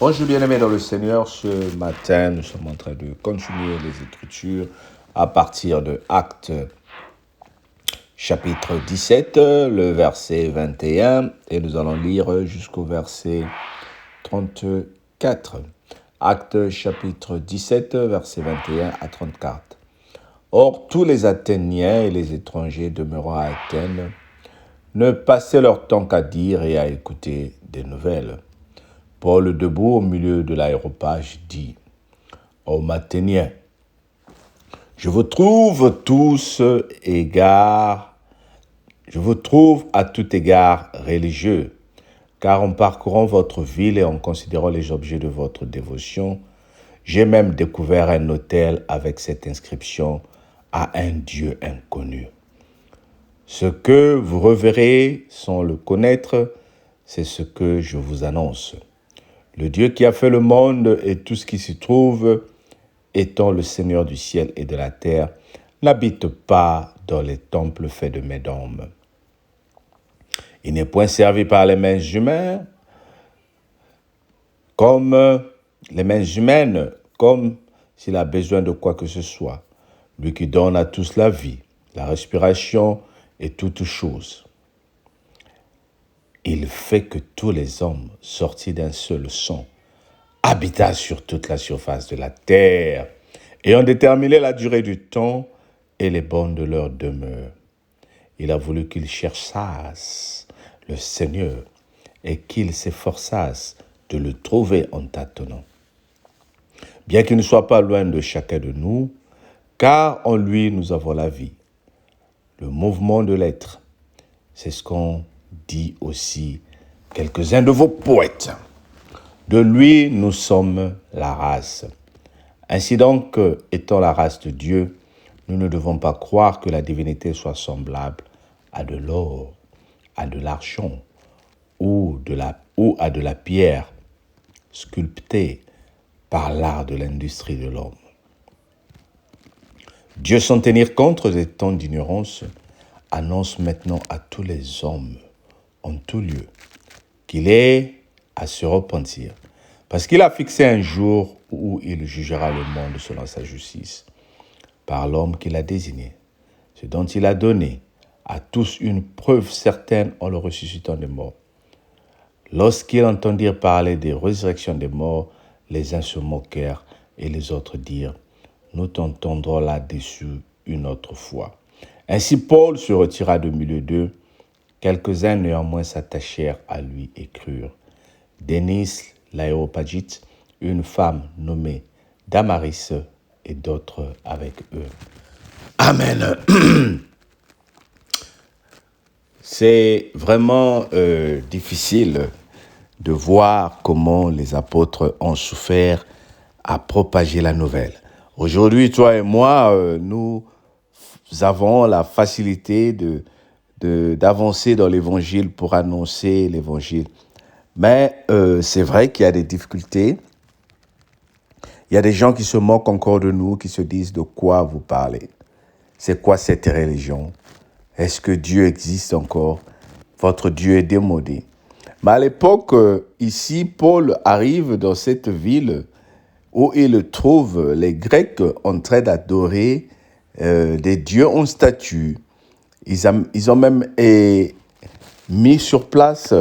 Bonjour bien-aimés dans le Seigneur, ce matin nous sommes en train de continuer les Écritures à partir de Actes chapitre 17, le verset 21 et nous allons lire jusqu'au verset 34. Actes chapitre 17, verset 21 à 34. Or tous les Athéniens et les étrangers demeurant à Athènes ne passaient leur temps qu'à dire et à écouter des nouvelles. Paul, debout au milieu de l'aréopage, dit aux Athéniens, je vous trouve à tout égard religieux, car en parcourant votre ville et en considérant les objets de votre dévotion, j'ai même découvert un autel avec cette inscription à un Dieu inconnu. Ce que vous reverrez sans le connaître, c'est ce que je vous annonce. Le Dieu qui a fait le monde et tout ce qui s'y trouve, étant le Seigneur du ciel et de la terre, n'habite pas dans les temples faits de mains d'hommes. Il n'est point servi par les mains humaines, comme s'il a besoin de quoi que ce soit. Lui qui donne à tous la vie, la respiration et toutes choses. Il fait que tous les hommes, sortis d'un seul sang, habita sur toute la surface de la terre, ayant déterminé la durée du temps et les bornes de leur demeure. Il a voulu qu'ils cherchassent le Seigneur et qu'ils s'efforçassent de le trouver en tâtonnant. Bien qu'il ne soit pas loin de chacun de nous, car en lui nous avons la vie, le mouvement de l'être. C'est ce qu'ont dit aussi quelques-uns de vos poètes. De lui, nous sommes la race. Ainsi donc, étant la race de Dieu, nous ne devons pas croire que la divinité soit semblable à de l'or, à de l'argent ou à de la pierre sculptée par l'art de l'industrie de l'homme. Dieu, sans tenir compte des temps d'ignorance, annonce maintenant à tous les hommes, en tout lieu, qu'il est à se repentir, parce qu'il a fixé un jour où il jugera le monde selon sa justice, par l'homme qu'il a désigné, ce dont il a donné à tous une preuve certaine en le ressuscitant des morts. Lorsqu'ils entendirent parler des résurrections des morts, les uns se moquèrent et les autres dirent, nous t'entendrons là-dessus une autre fois. Ainsi Paul se retira de milieu d'eux. Quelques-uns néanmoins s'attachèrent à lui et crurent. Dénis, l'aréopagite, une femme nommée Damaris et d'autres avec eux. Amen. C'est vraiment difficile de voir comment les apôtres ont souffert à propager la nouvelle. Aujourd'hui, toi et moi, nous avons la facilité d'avancer dans l'évangile pour annoncer l'évangile. Mais c'est vrai qu'il y a des difficultés. Il y a des gens qui se moquent encore de nous, qui se disent de quoi vous parlez. C'est quoi cette religion? Est-ce que Dieu existe encore? Votre Dieu est démodé. Mais à l'époque, ici, Paul arrive dans cette ville où il trouve les Grecs en train d'adorer des dieux en statue. Ils ont même mis sur place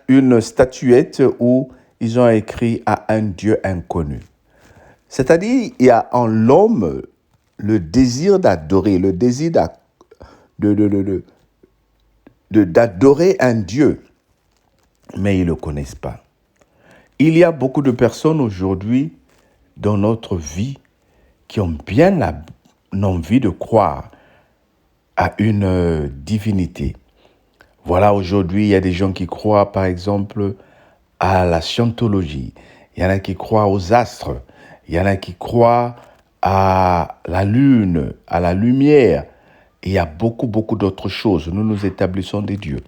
une statuette où ils ont écrit à un Dieu inconnu. C'est-à-dire, il y a en l'homme le désir d'adorer, le désir d'adorer un Dieu, mais ils ne le connaissent pas. Il y a beaucoup de personnes aujourd'hui dans notre vie qui ont bien envie de croire à une divinité. Voilà, aujourd'hui, il y a des gens qui croient, par exemple, à la scientologie. Il y en a qui croient aux astres. Il y en a qui croient à la lune, à la lumière. Et il y a beaucoup d'autres choses. Nous nous établissons des dieux.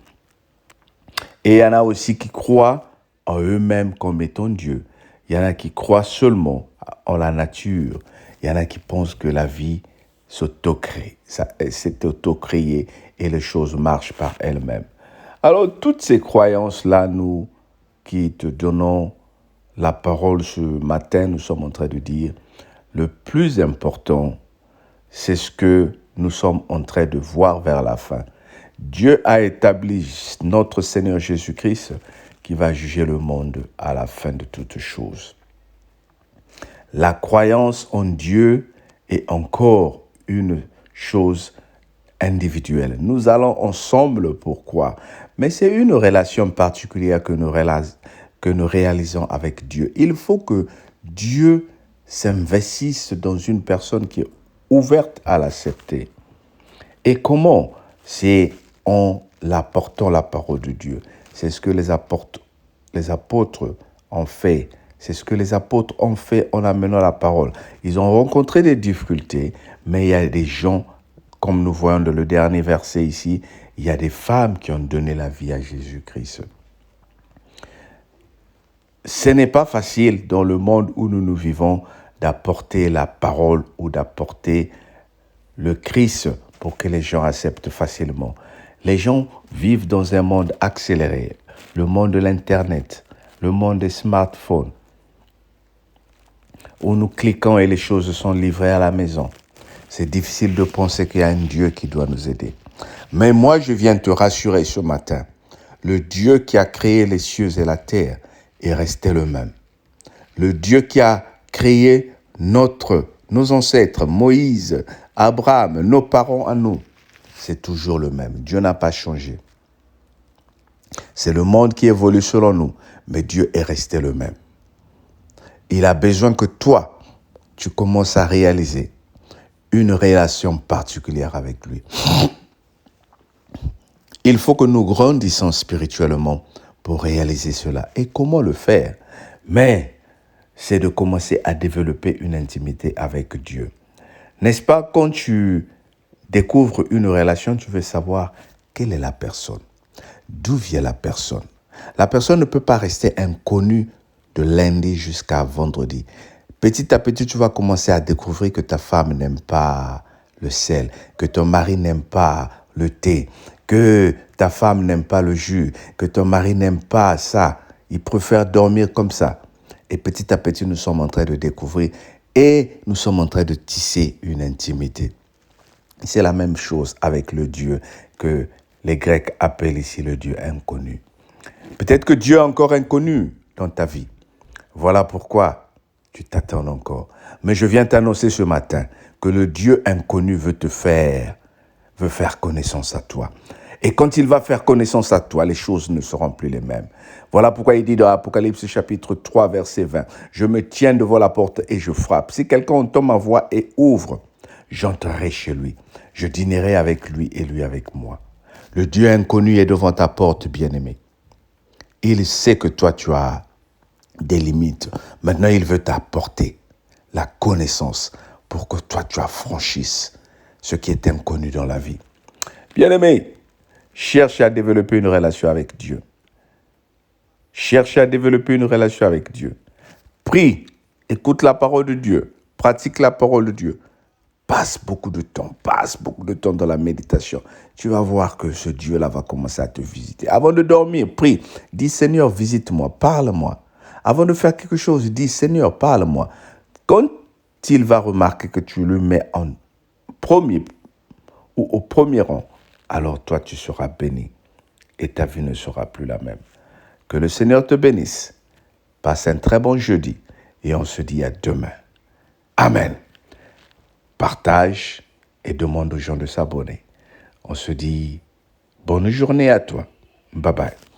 Et il y en a aussi qui croient en eux-mêmes comme étant Dieu. Il y en a qui croient seulement en la nature. Il y en a qui pensent que la vie s'autocrée, c'est auto-créé et les choses marchent par elles-mêmes. Alors, toutes ces croyances-là nous qui te donnons la parole ce matin, nous sommes en train de dire, le plus important, c'est ce que nous sommes en train de voir vers la fin. Dieu a établi notre Seigneur Jésus-Christ qui va juger le monde à la fin de toutes choses. La croyance en Dieu est encore une chose individuelle. Nous allons ensemble, pourquoi? Mais c'est une relation particulière que nous réalisons avec Dieu. Il faut que Dieu s'investisse dans une personne qui est ouverte à l'accepter. Et comment? C'est en apportant la parole de Dieu. C'est ce que les apôtres ont fait. C'est ce que les apôtres ont fait en amenant la parole. Ils ont rencontré des difficultés, mais il y a des gens, comme nous voyons dans le dernier verset ici, il y a des femmes qui ont donné la vie à Jésus-Christ. Ce n'est pas facile dans le monde où nous vivons d'apporter la parole ou d'apporter le Christ pour que les gens acceptent facilement. Les gens vivent dans un monde accéléré, le monde de l'Internet, le monde des smartphones, où nous cliquons et les choses sont livrées à la maison. C'est difficile de penser qu'il y a un Dieu qui doit nous aider. Mais moi, je viens te rassurer ce matin. Le Dieu qui a créé les cieux et la terre est resté le même. Le Dieu qui a créé nos ancêtres, Moïse, Abraham, nos parents à nous, c'est toujours le même. Dieu n'a pas changé. C'est le monde qui évolue selon nous, mais Dieu est resté le même. Il a besoin que toi, tu commences à réaliser une relation particulière avec lui. Il faut que nous grandissions spirituellement pour réaliser cela. Et comment le faire? Mais c'est de commencer à développer une intimité avec Dieu. N'est-ce pas, quand tu découvres une relation, tu veux savoir quelle est la personne, d'où vient la personne. La personne ne peut pas rester inconnue de lundi jusqu'à vendredi. Petit à petit, tu vas commencer à découvrir que ta femme n'aime pas le sel, que ton mari n'aime pas le thé, que ta femme n'aime pas le jus, que ton mari n'aime pas ça. Il préfère dormir comme ça. Et petit à petit, nous sommes en train de découvrir et nous sommes en train de tisser une intimité. C'est la même chose avec le Dieu que les Grecs appellent ici le Dieu inconnu. Peut-être que Dieu est encore inconnu dans ta vie. Voilà pourquoi tu t'attends encore. Mais je viens t'annoncer ce matin que le Dieu inconnu veut faire connaissance à toi. Et quand il va faire connaissance à toi, les choses ne seront plus les mêmes. Voilà pourquoi il dit dans Apocalypse chapitre 3, verset 20, « Je me tiens devant la porte et je frappe. Si quelqu'un entend ma voix et ouvre, j'entrerai chez lui. Je dînerai avec lui et lui avec moi. » Le Dieu inconnu est devant ta porte, bien-aimé. Il sait que toi, tu as des limites. Maintenant, il veut t'apporter la connaissance pour que toi, tu affranchisses ce qui est inconnu dans la vie. Bien-aimé, cherche à développer une relation avec Dieu. Cherche à développer une relation avec Dieu. Prie, écoute la parole de Dieu, pratique la parole de Dieu. Passe beaucoup de temps dans la méditation. Tu vas voir que ce Dieu-là va commencer à te visiter. Avant de dormir, prie. Dis, Seigneur, visite-moi, parle-moi. Avant de faire quelque chose, dis, Seigneur, parle-moi. Quand il va remarquer que tu le mets en premier ou au premier rang, alors toi, tu seras béni et ta vie ne sera plus la même. Que le Seigneur te bénisse. Passe un très bon jeudi et on se dit à demain. Amen. Partage et demande aux gens de s'abonner. On se dit bonne journée à toi. Bye bye.